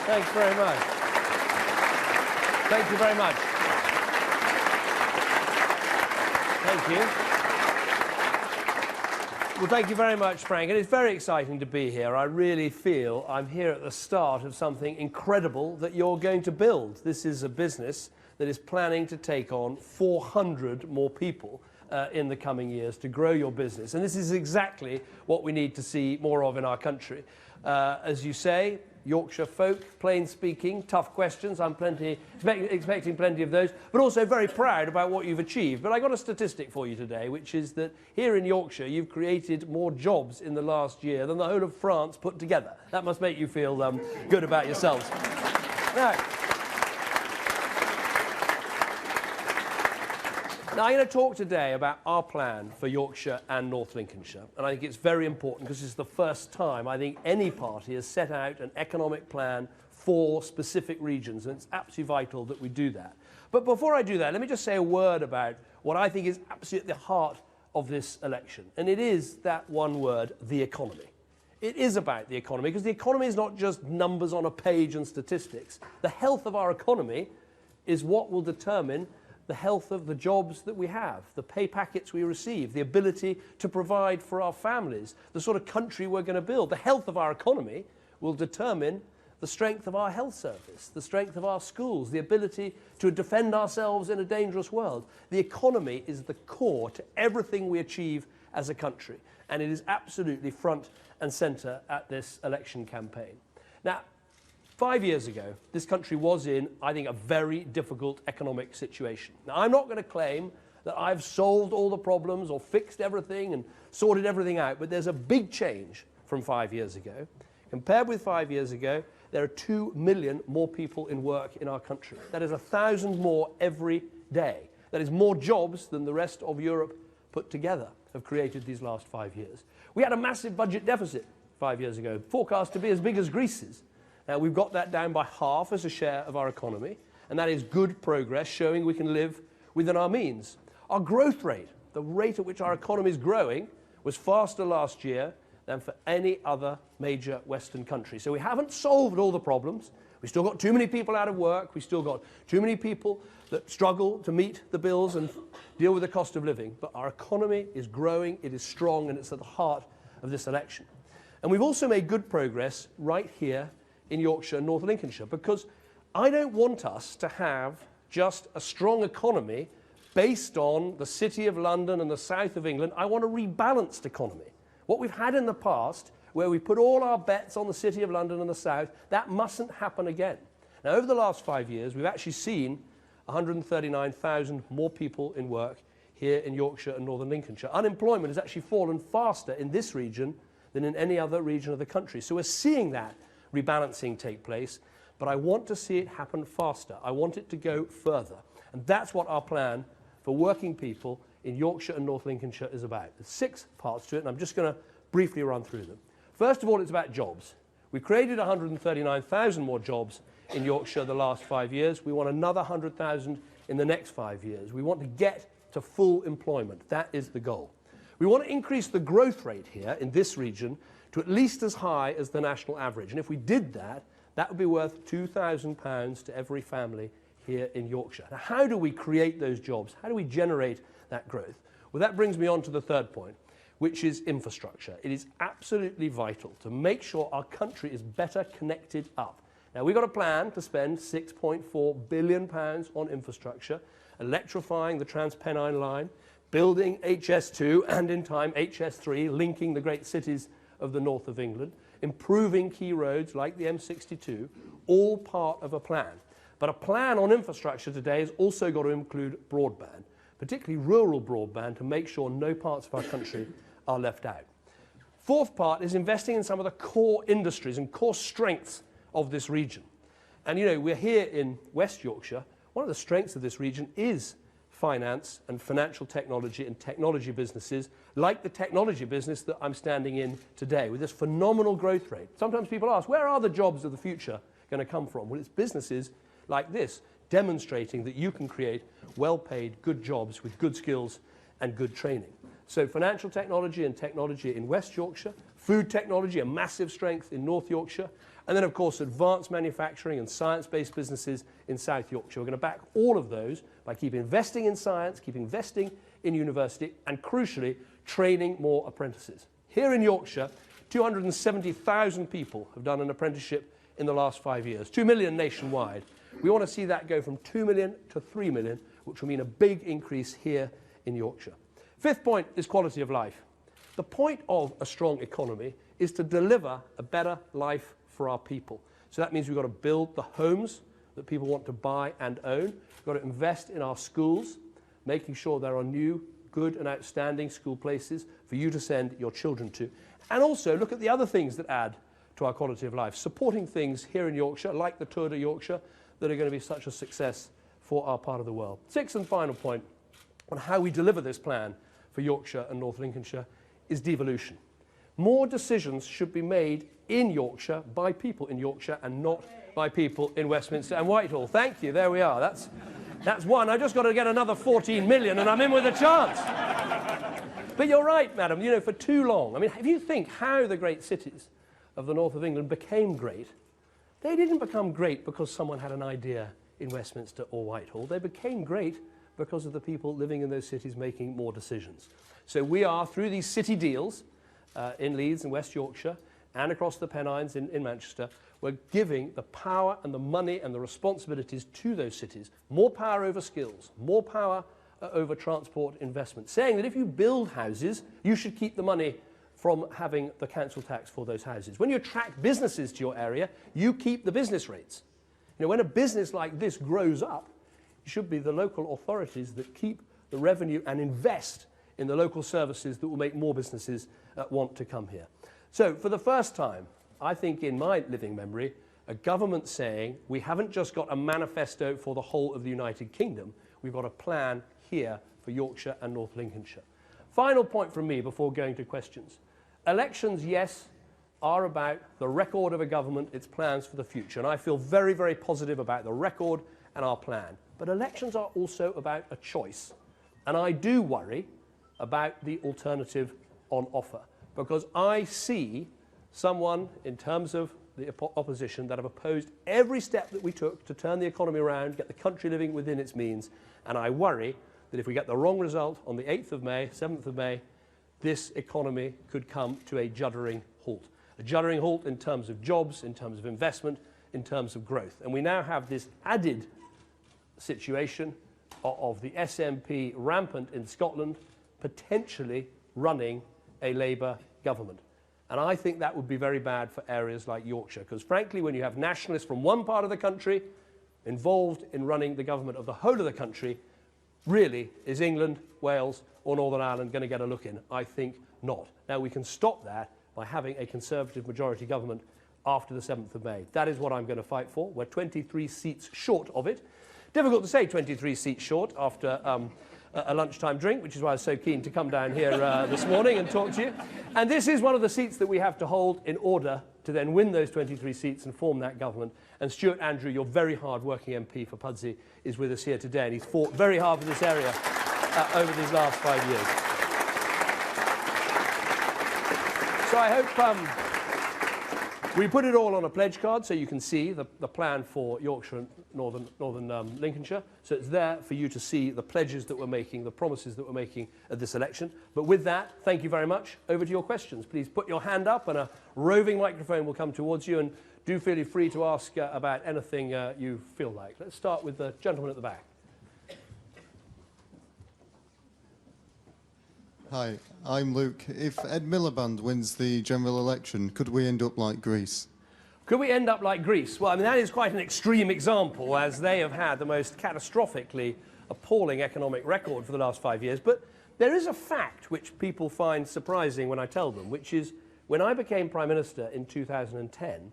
Thanks very much. Thank you very much. Thank you. Well, thank you very much, Frank. And it's very exciting to be here. I really feel I'm here at the start of something incredible that you're going to build. This is a business that is planning to take on 400 more people in the coming years to grow your business. And this is exactly what we need to see more of in our country. As you say, Yorkshire folk, plain speaking, tough questions. I'm expecting plenty of those, but also very proud about what you've achieved. But I got a statistic for you today, which is that here in Yorkshire, you've created more jobs in the last year than the whole of France put together. That must make you feel good about yourselves. Now, I'm going to talk today about our plan for Yorkshire and North Lincolnshire, and I think it's very important because it's the first time I think any party has set out an economic plan for specific regions, and it's absolutely vital that we do that. But before I do that, let me just say a word about what I think is absolutely at the heart of this election, and it is that one word, the economy. It is about the economy, because the economy is not just numbers on a page and statistics. The health of our economy is what will determine the health of the jobs that we have, the pay packets we receive, the ability to provide for our families, the sort of country we're going to build. The health of our economy will determine the strength of our health service, the strength of our schools, the ability to defend ourselves in a dangerous world. The economy is the core to everything we achieve as a country, and it is absolutely front and centre at this election campaign. Now, 5 years ago, this country was in, I think, a very difficult economic situation. Now, I'm not going to claim that I've solved all the problems or fixed everything and sorted everything out, but there's a big change from 5 years ago. Compared with 5 years ago, there are 2 million more people in work in our country. That is 1,000 more every day. That is more jobs than the rest of Europe put together have created these last 5 years. We had a massive budget deficit 5 years ago, forecast to be as big as Greece's. Now, we've got that down by half as a share of our economy, and that is good progress, showing we can live within our means. Our growth rate, the rate at which our economy is growing, was faster last year than for any other major Western country. So we haven't solved all the problems. We've still got too many people out of work. We've still got too many people that struggle to meet the bills and deal with the cost of living. But our economy is growing, it is strong, and it's at the heart of this election. And we've also made good progress right here in Yorkshire and North Lincolnshire, because I don't want us to have just a strong economy based on the City of London and the south of England. I want a rebalanced economy. What we've had in the past, where we put all our bets on the City of London and the south, that mustn't happen again. Now, over the last 5 years, we've actually seen 139,000 more people in work here in Yorkshire and Northern Lincolnshire. Unemployment has actually fallen faster in this region than in any other region of the country. So we're seeing that rebalancing take place, but I want to see it happen faster. I want it to go further. And that's what our plan for working people in Yorkshire and North Lincolnshire is about. There's 6 parts to it, and I'm just going to briefly run through them. First of all, it's about jobs. We created 139,000 more jobs in Yorkshire the last 5 years. We want another 100,000 in the next 5 years. We want to get to full employment. That is the goal. We want to increase the growth rate here in this region to at least as high as the national average. And if we did that, that would be worth £2,000 to every family here in Yorkshire. Now, how do we create those jobs? How do we generate that growth? Well, that brings me on to the third point, which is infrastructure. It is absolutely vital to make sure our country is better connected up. Now, we've got a plan to spend £6.4 billion on infrastructure, electrifying the Transpennine Line, building HS2 and, in time, HS3, linking the great cities of the north of England, improving key roads like the M62, all part of a plan. But a plan on infrastructure today has also got to include broadband, particularly rural broadband, to make sure no parts of our country are left out. Fourth part is investing in some of the core industries and core strengths of this region. And, you know, we're here in West Yorkshire. One of the strengths of this region is finance and financial technology and technology businesses, like the technology business that I'm standing in today, with this phenomenal growth rate. Sometimes people ask, where are the jobs of the future going to come from? Well, it's businesses like this, demonstrating that you can create well-paid, good jobs with good skills and good training. So financial technology and technology in West Yorkshire, food technology, a massive strength in North Yorkshire, And then, of course, advanced manufacturing and science-based businesses in South Yorkshire. We're going to back all of those by keep investing in science, keep investing in university, and crucially, training more apprentices. Here in Yorkshire, 270,000 people have done an apprenticeship in the last 5 years, 2 million nationwide. We want to see that go from 2 million to 3 million, which will mean a big increase here in Yorkshire. Fifth point is quality of life. The point of a strong economy is to deliver a better life for our people. So that means we've got to build the homes that people want to buy and own. We've got to invest in our schools, making sure there are new, good and outstanding school places for you to send your children to. And also look at the other things that add to our quality of life, supporting things here in Yorkshire, like the Tour de Yorkshire, that are going to be such a success for our part of the world. Sixth and final point on how we deliver this plan for Yorkshire and North Lincolnshire is devolution. More decisions should be made in Yorkshire by people in Yorkshire and not by people in Westminster and Whitehall. Thank you, there we are. That's one. I've just got to get another 14 million and I'm in with a chance. But you're right, madam, you know, for too long. I mean, if you think how the great cities of the north of England became great, they didn't become great because someone had an idea in Westminster or Whitehall. They became great because of the people living in those cities making more decisions. So we are, through these city deals in Leeds and West Yorkshire and across the Pennines in Manchester, we're giving the power and the money and the responsibilities to those cities. More power over skills, more power over transport investment, saying that if you build houses, you should keep the money from having the council tax for those houses. When you attract businesses to your area, you keep the business rates. You know, when a business like this grows up, it should be the local authorities that keep the revenue and invest in the local services that will make more businesses want to come here. So, for the first time, I think in my living memory, a government saying we haven't just got a manifesto for the whole of the United Kingdom, we've got a plan here for Yorkshire and North Lincolnshire. Final point from me before going to questions. Elections, yes, are about the record of a government, its plans for the future. And I feel very, very positive about the record and our plan. But elections are also about a choice. And I do worry about the alternative on offer. Because I see someone, in terms of the opposition, that have opposed every step that we took to turn the economy around, get the country living within its means. And I worry that if we get the wrong result on the 8th of May, 7th of May, this economy could come to a juddering halt. A juddering halt in terms of jobs, in terms of investment, in terms of growth. And we now have this added situation of the SNP rampant in Scotland, potentially running a Labour government. And I think that would be very bad for areas like Yorkshire, because frankly, when you have nationalists from one part of the country involved in running the government of the whole of the country, really, is England, Wales or Northern Ireland going to get a look in? I think not. Now, we can stop that by having a Conservative majority government after the 7th of May. That is what I'm going to fight for. We're 23 seats short of it. Difficult to say 23 seats short after a lunchtime drink, which is why I was so keen to come down here this morning and talk to you. And this is one of the seats that we have to hold in order to then win those 23 seats and form that government. And Stuart Andrew, your very hard-working MP for Pudsey, is with us here today, and he's fought very hard for this area over these last 5 years. So I hope we put it all on a pledge card so you can see the plan for Yorkshire and Northern Lincolnshire. So it's there for you to see the pledges that we're making, the promises that we're making at this election. But with that, thank you very much. Over to your questions. Please put your hand up and a roving microphone will come towards you, and do feel free to ask about anything you feel like. Let's start with the gentleman at the back. Hi, I'm Luke. If Ed Miliband wins the general election, could we end up like Greece? Could we end up like Greece? Well, I mean, that is quite an extreme example, as they have had the most catastrophically appalling economic record for the last 5 years. But there is a fact which people find surprising when I tell them, which is when I became Prime Minister in 2010,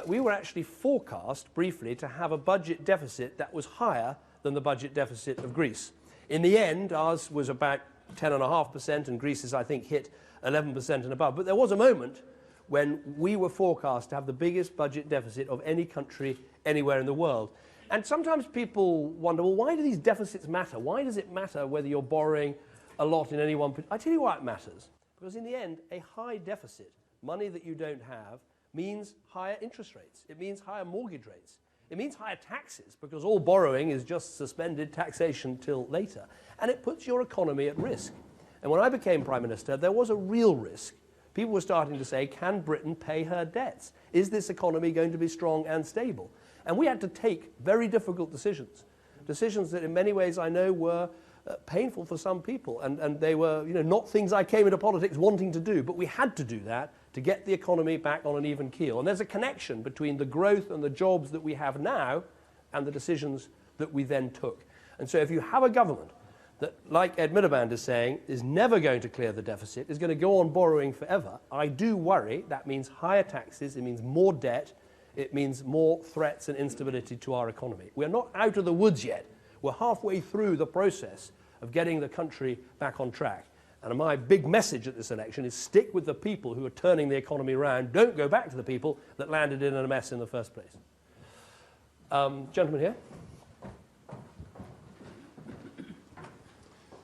we were actually forecast, briefly, to have a budget deficit that was higher than the budget deficit of Greece. In the end, ours was about 10.5%, and Greece's, I think, hit 11% and above. But there was a moment when we were forecast to have the biggest budget deficit of any country anywhere in the world. And sometimes people wonder, well, why do these deficits matter? Why does it matter whether you're borrowing a lot in any one... I tell you why it matters. Because in the end, a high deficit, money that you don't have, means higher interest rates. It means higher mortgage rates. It means higher taxes, because all borrowing is just suspended taxation till later. And it puts your economy at risk. And when I became Prime Minister, there was a real risk. People were starting to say, can Britain pay her debts? Is this economy going to be strong and stable? And we had to take very difficult decisions. Decisions that in many ways I know were painful for some people. And they were not things I came into politics wanting to do, but we had to do that to get the economy back on an even keel. And there's a connection between the growth and the jobs that we have now and the decisions that we then took. And so if you have a government that, like Ed Miliband is saying, is never going to clear the deficit, is going to go on borrowing forever, I do worry that means higher taxes, it means more debt, it means more threats and instability to our economy. We're not out of the woods yet. We're halfway through the process of getting the country back on track. And my big message at this election is stick with the people who are turning the economy around. Don't go back to the people that landed in a mess in the first place. Gentleman here.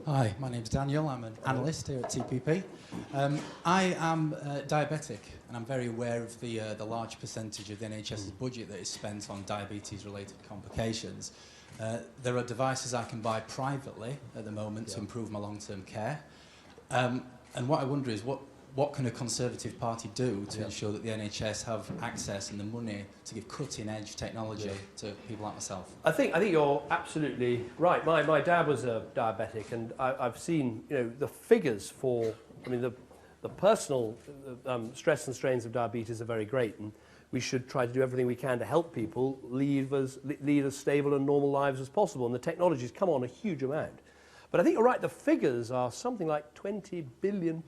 Hi, my name's Daniel. I'm an analyst here at TPP. I am diabetic, and I'm very aware of the large percentage of the NHS's budget that is spent on diabetes-related complications. There are devices I can buy privately at the moment to improve my long-term care. And what I wonder is, what can a Conservative Party do to ensure that the NHS have access and the money to give cutting-edge technology to people like myself? I think you're absolutely right. My dad was a diabetic, and I've seen the figures for. I mean, the personal stress and strains of diabetes are very great, and we should try to do everything we can to help people lead as stable and normal lives as possible. And the technologies come on a huge amount. But I think you're right, the figures are something like £20 billion.